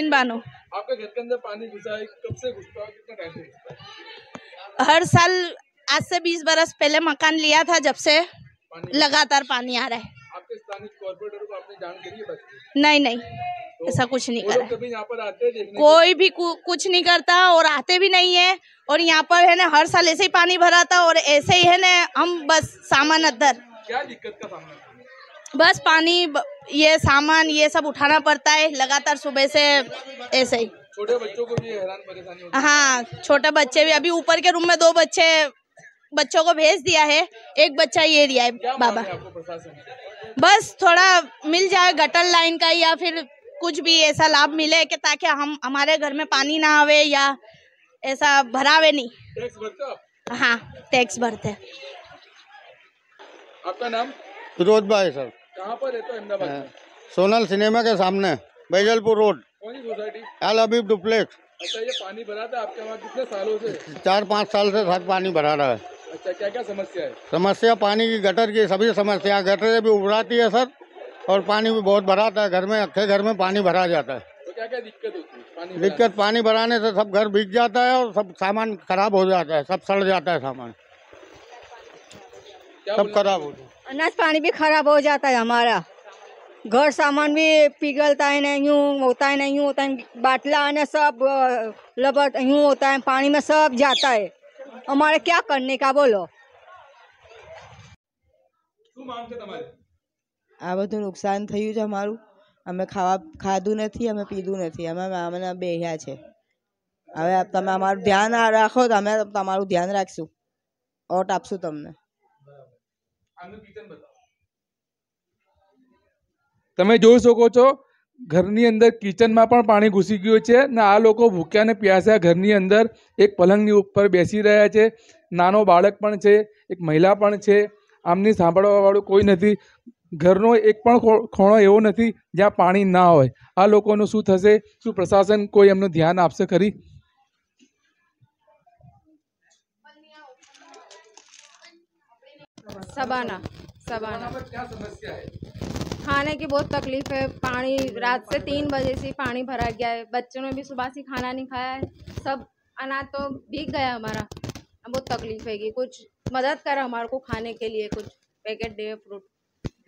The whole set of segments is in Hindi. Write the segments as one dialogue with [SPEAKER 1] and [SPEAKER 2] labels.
[SPEAKER 1] बानो।
[SPEAKER 2] आपके घर के अंदर पानी घुसा है, कब से घुसता है, कितना टाइम से घुसता है?
[SPEAKER 1] हर साल आज से 20 बरस पहले मकान लिया था, जब से लगातार पानी आ रहा है।
[SPEAKER 2] आपके स्थानीय कॉर्पोरेटर को आपने जान करी है बात?
[SPEAKER 1] नहीं नहीं, तो ऐसा कुछ नहीं करा।
[SPEAKER 2] कभी यहाँ पर आते हैं
[SPEAKER 1] कोई भी कुछ नहीं करता और आते भी नहीं है। और यहाँ पर है ना हर साल ऐसे ही पानी भरा था और ऐसे ही है ना हम बस सामान अंदर।
[SPEAKER 2] क्या दिक्कत का सामना?
[SPEAKER 1] बस पानी ये सामान ये सब उठाना पड़ता है लगातार सुबह से ऐसे ही।
[SPEAKER 2] छोटे बच्चों को भी हैरान परेशानी होती है।
[SPEAKER 1] हाँ, छोटे बच्चे भी। अभी ऊपर के रूम में 2 बच्चों को भेज दिया है, एक बच्चा ये दिया है बाबा। बस थोड़ा मिल जाए गटर लाइन का या फिर कुछ भी ऐसा लाभ मिले कि ताकि हमारे घर में पानी ना आवे या ऐसा भरावे नहीं।
[SPEAKER 2] टैक्स भरते आप?
[SPEAKER 1] हाँ, टैक्स भरते।
[SPEAKER 2] आपका नाम?
[SPEAKER 3] फिरोज भाई सर।
[SPEAKER 2] कहाँ पर रहते हो? अहमदाबाद।
[SPEAKER 3] सोनल सिनेमा के सामने, बैजलपुर रोड।
[SPEAKER 2] कौन सी सोसाइटी?
[SPEAKER 3] अल हबीब डुप्लेक्स।
[SPEAKER 2] अच्छा, ये पानी भरा था आपके वहाँ कितने सालों से?
[SPEAKER 3] 4-5 साल से सर पानी भरा रहा है।
[SPEAKER 2] अच्छा, क्या क्या समस्या है?
[SPEAKER 3] समस्या पानी की, गटर की सभी समस्या। गटर भी उभराती है सर और पानी भी बहुत भराता है। घर में अच्छे घर में पानी भरा जाता है।
[SPEAKER 2] तो क्या क्या दिक्कत होती है?
[SPEAKER 3] दिक्कत पानी भराने से सब घर भीग जाता है और सब सामान खराब हो जाता है, सब सड़ जाता है सामान, सब खराब हो जाता है।
[SPEAKER 4] अनाज पानी भी खराब हो जाता है हमारा। घर सामान भी पिघलता है, नहीं यूँ होता है, नहीं यूँ होता है। बाटला आने सब लबट यूँ होता है, पानी में सब जाता है। हमारे क्या करने का बोलो।
[SPEAKER 2] શું માંગ છે તમારી?
[SPEAKER 5] આ બધું નુકસાન થયું છે અમારું. અમે ખાધું નથી, અમે પીધું નથી, અમે અમને બેહ્યા છે. હવે તમે અમારું ધ્યાન રાખો તો અમે તમારું ધ્યાન રાખશું, ઓટ આપશું તમને.
[SPEAKER 2] આનું કિચન બતાવો. તમે જોઈ શકો છો ઘરની અંદર કિચનમાં પણ પાણી ઘૂસી ગયું છે ને આ લોકો ભૂખ્યા ને પ્યાસ્યા ઘરની અંદર એક પલંગની ઉપર બેસી રહ્યા છે. નાનો બાળક પણ છે, એક મહિલા પણ છે. આમની સાંભળવા વાળું કોઈ નથી. ઘરનો એક પણ ખૂણો એવો નથી જ્યાં પાણી ના હોય. આ લોકોનું શું થશે? શું પ્રશાસન કોઈ એમનું ધ્યાન આપશે ખરી?
[SPEAKER 6] सबाना
[SPEAKER 2] क्या समस्या है?
[SPEAKER 6] खाने की बहुत तकलीफ है। पानी रात से 3 बजे से पानी भरा गया है। बच्चों ने भी सुबह से खाना नहीं खाया है। सब अनाज तो भीग गया हमारा। बहुत तकलीफ है कि कुछ मदद करे हमारे को खाने के लिए, कुछ पैकेट दे फ्रूट।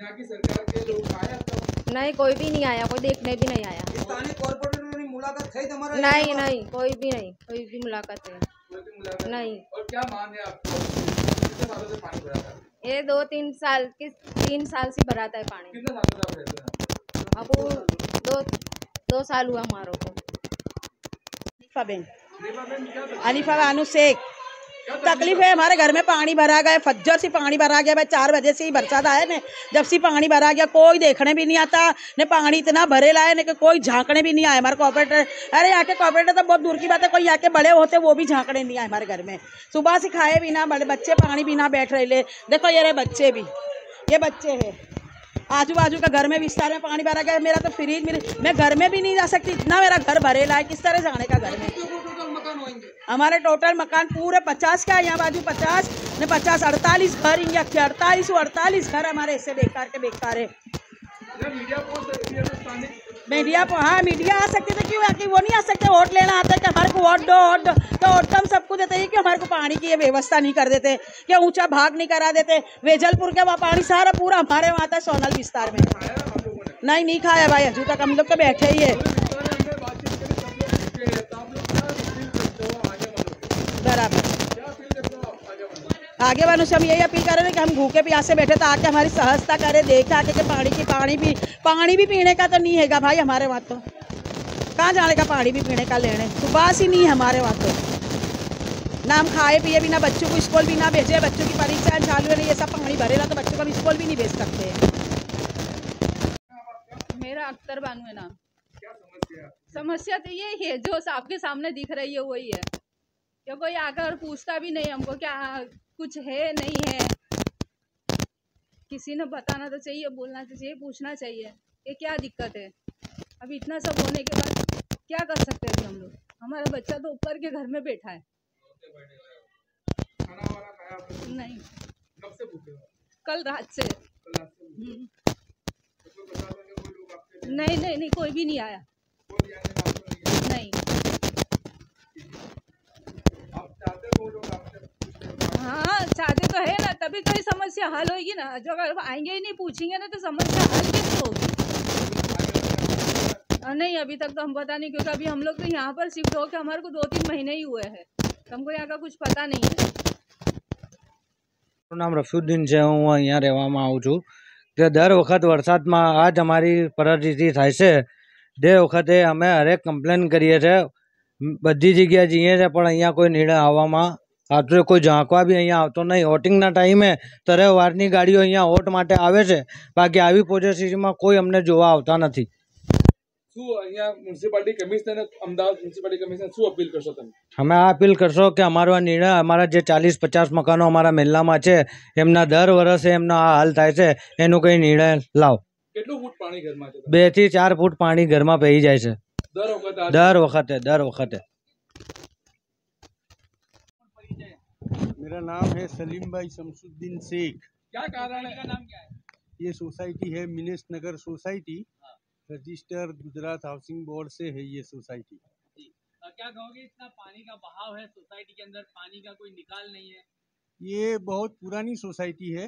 [SPEAKER 2] यहाँ की सरकार के लोग आए तो
[SPEAKER 6] नहीं, कोई भी नहीं आया, कोई देखने भी नहीं आया।
[SPEAKER 7] स्थानीय कॉर्पोरेटर की मुलाकात थी तुम्हारा?
[SPEAKER 6] नहीं, कोई भी नहीं, कोई भी मुलाकात है नहीं।
[SPEAKER 2] और क्या मांग है आपको? कितने सालों से पानी भरा था?
[SPEAKER 6] ये 3 साल से भराता है पानी।
[SPEAKER 2] कितने सालों से आप रहते हैं?
[SPEAKER 6] अब वो 2 साल हुआ हमारे को।
[SPEAKER 8] अनीफा बानू शेख। तकलीफ है, हमारे घर में पानी भरा गया, फज्जर से पानी भरा गया। भाई 4 बजे से ही बरसात आया ने, जब से पानी भरा गया कोई देखने भी नहीं आता ने। पानी इतना भरे लाए ने कि कोई झांकने भी नहीं आए। हमारे कॉर्पोरेटर, अरे यहाँ के कॉर्पोरेटर तो बहुत दूर की बात है, कोई यहाँ के बड़े होते वो भी झांकने नहीं आए हमारे घर में। सुबह से खाए बिना बड़े बच्चे पानी बिना बैठ रहे ले। देखो ये रहे बच्चे भी, ये बच्चे है। आजू बाजू का घर में विस्तार में पानी भरा गया। मेरा तो फ्रिज मैं घर में भी नहीं जा सकती, इतना मेरा घर भरे लाए। किस तरह जाने का घर में? हमारे टोटल मकान पूरे 50 का है, यहाँ बाजू 50 ने 50 48 घर, 48 घर हमारे ऐसे बेकार के बेकार है। मीडिया आ सकते थे, क्यों आके वो नहीं आ सकते? वोट लेना आता है कि हमारे को वोट दो तो वोट तो हम सबको देते हैं कि हमारे को पानी की ये व्यवस्था नहीं कर देते, क्या ऊंचा भाग नहीं करा देते। वेजलपुर के वहाँ पानी सारा पूरा हमारे वहाँ था, सोनल विस्तार में। नहीं खाया भाई, अजू तक हम लोग तो बैठे ही है। बराबर आगे वालों से हम यही अपील कर रहे हैं कि हम भूखे प्यासे बैठे तो आके हमारी सहजता करे, देखे आके कि पानी भी पीने का तो नहीं हैगा भाई हमारे वहाँ। तो कहाँ जाने का पानी भी पीने का लेने, सुबह से नहीं हमारे वहाँ। तो ना हम खाए पिए बिना बच्चों को स्कूल भी ना भेजे, बच्चों की परीक्षा चालू है, ये सब पानी भरेगा तो बच्चों को हम स्कूल भी नहीं भेज सकते।
[SPEAKER 9] मेरा अख्तर बानू है नाम। समस्या तो ये है जो आपके सामने दिख रही है वही है, क्या कोई आकर पूछता भी नहीं हमको क्या कुछ है नहीं है। किसी ने बताना तो चाहिए, बोलना तो चाहिए, पूछना चाहिए कि क्या दिक्कत है। अभी इतना सब होने के बाद क्या कर सकते हैं अभी हम लोग? हमारा बच्चा तो ऊपर के घर में बैठा है। नहीं,
[SPEAKER 2] कब से भूखे हो?
[SPEAKER 9] कल रात से। नहीं, कोई भी नहीं आया। नहीं, हाँ चाहते तो है ना, तभी तो ये समस्या हल होगी ना। जो अगर आएंगे ही नहीं पूछेंगे ना तो समस्या हल कैसे होगी? नहीं, अभी तक तो हम पता नहीं, क्योंकि अभी हम लोग तो यहाँ पर शिफ्ट होकर हमारे को 2-3 महीने ही हुए हैं, तो हमको यहाँ का कुछ पता नहीं है।
[SPEAKER 7] नाम रफीउद्दीन है, हूँ अँ रहवामां आવું છું કે દર વખત વરસાદમાં આ જ અમારી પરિસ્થિતિ થાય છે। જે વખતે અમે હરેક કમ્પ્લેન કરીએ છીએ, બધી જગ્યાએ જઈએ છીએ, પણ અહીંયા કોઈ નિર્ણય આવવામાં આવતો, કોઈ ઝાંકવા બી અહીંયા આવતો નહીં। વોટિંગના ટાઈમે તરવારની ગાડીઓ અહીંયા વોટ માટે આવે છે, બાકી આવી પરિસ્થિતિમાં કોઈ અમને જોવા આવતા નથી।
[SPEAKER 2] શું અહીંયા municipality commissioner, Ahmedabad municipality commissioner શું અપીલ કરશો તમે?
[SPEAKER 7] અમે આ અપીલ કરશો કે અમારો આ નિર્ણય, અમારા જે 40-50 મકાનો અમારા મહેલામાં છે એમના દર વર્ષે એમનો આ હાલ થાય છે, એનો કંઈ નિર્ણય લાવ।
[SPEAKER 2] કેટલું ફૂટ પાણી ઘરમાં છે?
[SPEAKER 7] 2 થી 4 ફૂટ પાણી ઘરમાં પહી જાય છે દર વખતે।
[SPEAKER 10] मेरा नाम है सलीम भाई शमसुद्दीन शेख।
[SPEAKER 2] क्या कारण है? नाम क्या है?
[SPEAKER 10] ये सोसाइटी है Minesh Nagar society, register Gujarat housing board से है ये सोसाइटी।
[SPEAKER 11] क्या कहोगे, इतना पानी का बहाव है सोसाइटी के अंदर, पानी का कोई निकाल नहीं है?
[SPEAKER 10] ये बहुत पुरानी सोसाइटी है,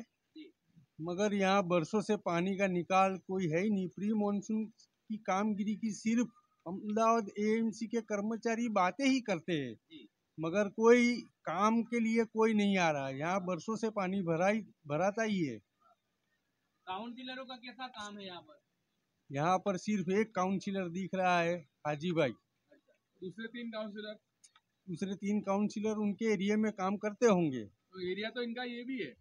[SPEAKER 10] मगर यहाँ बरसों से पानी का निकाल कोई है ही नहीं। प्री मानसून की कामगिरी की सिर्फ अहमदाबाद एएमसी के कर्मचारी बातें ही करते हैं, मगर कोई काम के लिए कोई नहीं आ रहा। यहाँ बरसों से पानी भराता ही है।
[SPEAKER 11] काउंसिलरों का कैसा काम है यहाँ पर?
[SPEAKER 10] यहाँ पर सिर्फ एक काउंसिलर दिख रहा है, हाजी भाई।
[SPEAKER 2] दूसरे तीन
[SPEAKER 10] काउंसिलर उनके एरिया में काम करते होंगे,
[SPEAKER 2] तो एरिया तो इनका ये भी है,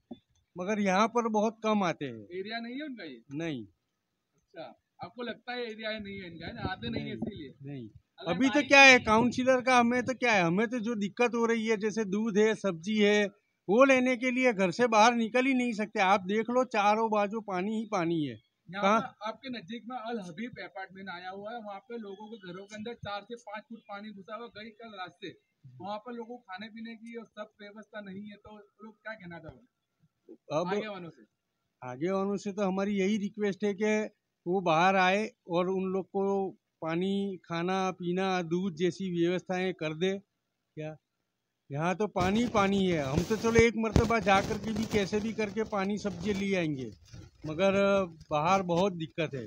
[SPEAKER 10] मगर यहाँ पर बहुत कम आते हैं।
[SPEAKER 2] एरिया नहीं है उनका ये?
[SPEAKER 10] नहीं।
[SPEAKER 2] अच्छा, आपको लगता है एरिया नहीं है इनका, है ना? आते नहीं है इसीलिए?
[SPEAKER 10] नहीं। अभी तो क्या है काउंसिलर का, हमें तो क्या है, हमें तो जो दिक्कत हो रही है जैसे दूध है, सब्जी है, वो लेने के लिए घर से बाहर निकल ही नहीं सकते। आप देख लो चारों बाजू पानी ही पानी है।
[SPEAKER 2] यहाँ आपके नजदीक में अल हबीब अपार्टमेंट आया हुआ है, वहाँ पे लोगों के घरों के अंदर 4 से 5 फुट पानी घुसा हुआ गई कल रात से। वहाँ पर लोगों को खाने पीने की और सब व्यवस्था नहीं है, तो लोग क्या कहना चाहोगे
[SPEAKER 10] अब
[SPEAKER 2] आगे वालों से?
[SPEAKER 10] तो हमारी यही रिक्वेस्ट है कि वो बाहर आए और उन लोग को पानी, खाना पीना, दूध जैसी व्यवस्थाएं कर दे। क्या यहाँ तो पानी पानी है। हम तो चलो एक मरतबा जा कर के भी कैसे भी करके पानी सब्जी ले आएंगे, मगर बाहर बहुत दिक्कत है।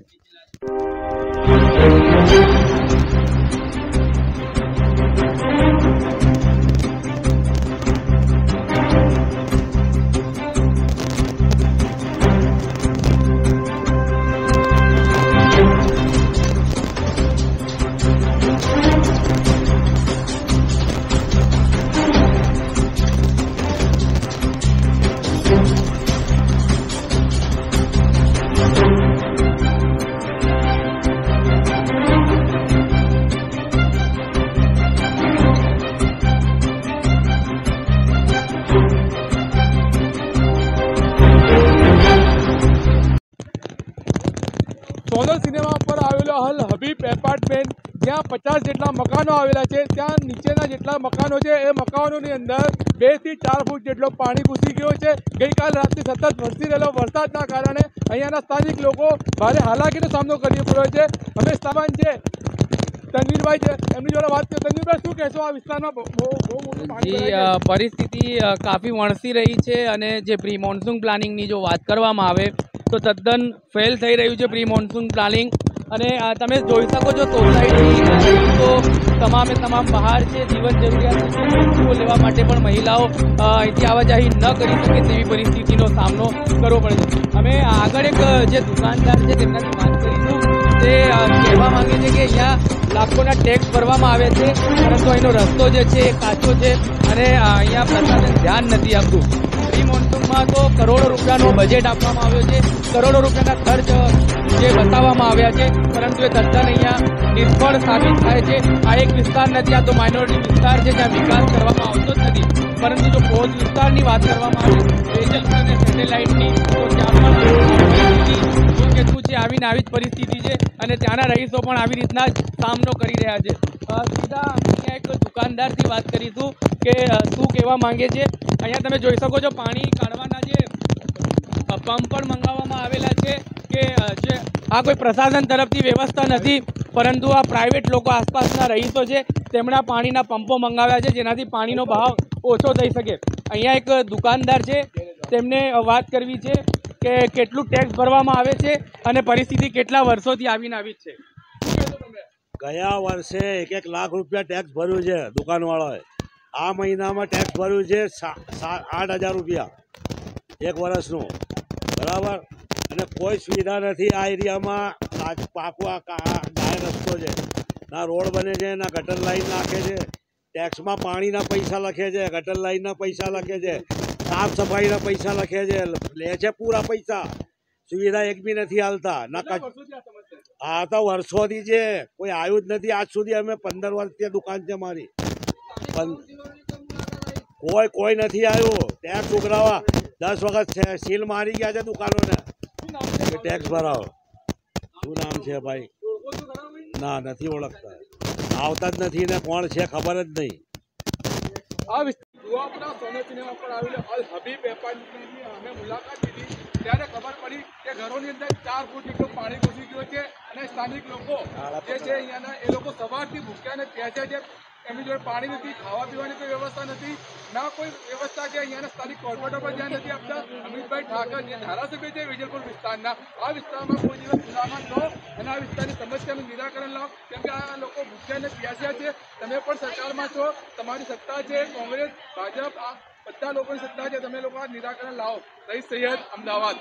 [SPEAKER 2] સોનલ સિનેમા પર આવેલો અલ હબીબ એપાર્ટમેન્ટ, જ્યાં 50 જેટલા મકાનો આવેલા છે, ત્યાં નીચેના જેટલા મકાનો છે એ મકાનોની અંદર 2 થી 4 ફૂટ જેટલો પાણી ઘૂસી ગયો છે। ગઈકાલ રાતથી સતત વરસી રહેલો વરસાદના કારણે અહીંયાના સ્થાનિક લોકો ભારે હાલાકીનો સામનો કરી રહ્યો છે। અમે સ્થાન છે તનવીરભાઈ છે, એમની જોડે વાત કરીએ। તનવીરભાઈ, શું કહેશો આ વિસ્તારમાં બહુ મોટું પાણી ભરાય છે?
[SPEAKER 11] પરિસ્થિતિ કાફી વણસી રહી છે અને જે પ્રી મોન્સૂન પ્લાનિંગની જો વાત કરવામાં આવે તો તદ્દન ફેલ થઈ રહ્યું છે પ્રી મોન્સૂન પ્લાનિંગ। અને તમે જોઈ શકો છો સોસાયટી તો તમામ બહાર છે, જીવન જરૂરિયાતની વસ્તુઓ લેવા માટે પણ મહિલાઓ અહીંથી આવાજાહી ન કરી શકે તેવી પરિસ્થિતિનો સામનો કરવો પડે છે। અમે આગળ એક જે દુકાનદાર છે તેમનાથી વાત કરીશું, તે કહેવા માંગે છે કે અહીંયા લાખોના ટેક્સ ભરવામાં આવે છે, પરંતુ અહીંનો રસ્તો જે છે એ કાચો છે અને અહીંયા પ્રશાસન ધ્યાન નથી આપતું। પ્રી મોન્સૂનમાં તો કરોડો રૂપિયાનો બજેટ આપવામાં આવ્યો છે, કરોડો રૂપિયાના ખર્ચ જે બતાવવામાં આવ્યા છે, પરંતુ એ તદ્દન અહીંયા નિષ્ફળ સાબિત થાય છે। આ એક વિસ્તાર નથી, આ તો માઇનોરિટી વિસ્તાર છે જ્યાં વિકાસ કરવામાં આવતો જ નથી। પરંતુ જો પોઝ વિસ્તારની વાત કરવામાં આવે વેજલપુર અને સેટેલાઇટની, તો ત્યાં પણ કેટલું છે આવીને આવી જ પરિસ્થિતિ છે અને ત્યાંના રહીશો પણ આવી રીતના જ સામનો કરી રહ્યા છે। સીધા અહીંયા એક દુકાનદારથી વાત કરીશું કે શું કહેવા માંગે છે। અહીંયા તમે જોઈ શકો છો પાણી કાઢવાના જે પંપ પણ મંગાવવામાં આવેલા છે કે જે આ કોઈ પ્રશાસન તરફથી વ્યવસ્થા નથી, પરંતુ આ પ્રાઇવેટ લોકો આસપાસના રહીશો છે તેમણે પાણીના પંપો મંગાવ્યા છે જેનાથી પાણીનો બહાવ ઓછો થઈ શકે। અહીંયા એક દુકાનદાર છે, તેમને વાત કરવી છે કે કેટલું ટેક્સ ભરવામાં આવે છે અને પરિસ્થિતિ કેટલા વર્ષોથી આવીને આવી જ છે।
[SPEAKER 12] ગયા વર્ષે 1 લાખ રૂપિયા ટેક્સ ભર્યું છે દુકાનવાળાએ। આ મહિનામાં ટેક્સ ભર્યું છે 8,000 રૂપિયા એક વર્ષનું, બરાબર। અને કોઈ સુવિધા નથી આ એરિયામાં। પાકો ડાય રસ્તો છે, ના રોડ બને છે, ના ગટર લાઈન નાખે છે। ટેક્સમાં પાણીના પૈસા લખે છે, ગટર લાઈનના પૈસા લખે છે, સાફ સફાઈના પૈસા લખે છે, લે છે પૂરા પૈસા, સુવિધા એક બી નથી હાલતા। ના આ તો વર્ષોથી છે, કોઈ આવ્યું જ નથી આજ સુધી। અમે 15 વર્ષથી દુકાન છે મારી, કોઈ નથી આવ્યું ટેક્સ ઉઘરાવા। 10 વખત સીલ મારી ગયા છે દુકાનોને કે ટેક્સ ભરાવો। શું નામ છે ભાઈ? ના, નથી ઓળખતા, આવતા જ નથી ને કોણ છે ખબર જ નહીં।
[SPEAKER 2] કુવાપુરા સોનલ સિનેમા પર આવેલો અલ હબીબ એપાર્ટમેન્ટની અમે મુલાકાત લીધી, ત્યારે ખબર પડી કે ઘરોની અંદર 4 ફૂટ જેટલું પાણી ઘૂસી ગયું છે અને સ્થાનિક લોકો જે છે અહીંયાના એ લોકો સવારથી ભૂખ્યા અને પ્યાસ્યા છે। એમની જોડે પાણી નથી, ખાવા પીવાની કોઈ વ્યવસ્થા નથી, ના કોઈ વ્યવસ્થા છે। અહીંયાના સ્થાનિક કોર્પોરેટર પર ધ્યાન નથી આપતા। અમિતભાઈ ઠાકર જે ધારાસભ્ય છે વિજલપુર વિસ્તારના, આ વિસ્તારમાં કોઈ દિવસ સુનામા લો અને આ વિસ્તારની સમસ્યાનું નિરાકરણ લાવો, કેમ કે આ લોકો ભૂખ્યા અને પ્યાસ્યા છે। તમે પણ સરકારમાં છો, તમારી સત્તા છે, કોંગ્રેસ, ભાજપ, આ બધા લોકોની સત્તા છે, તમે લોકો આ નિરાકરણ લાવો। રહીશ સૈયદ, અમદાવાદ।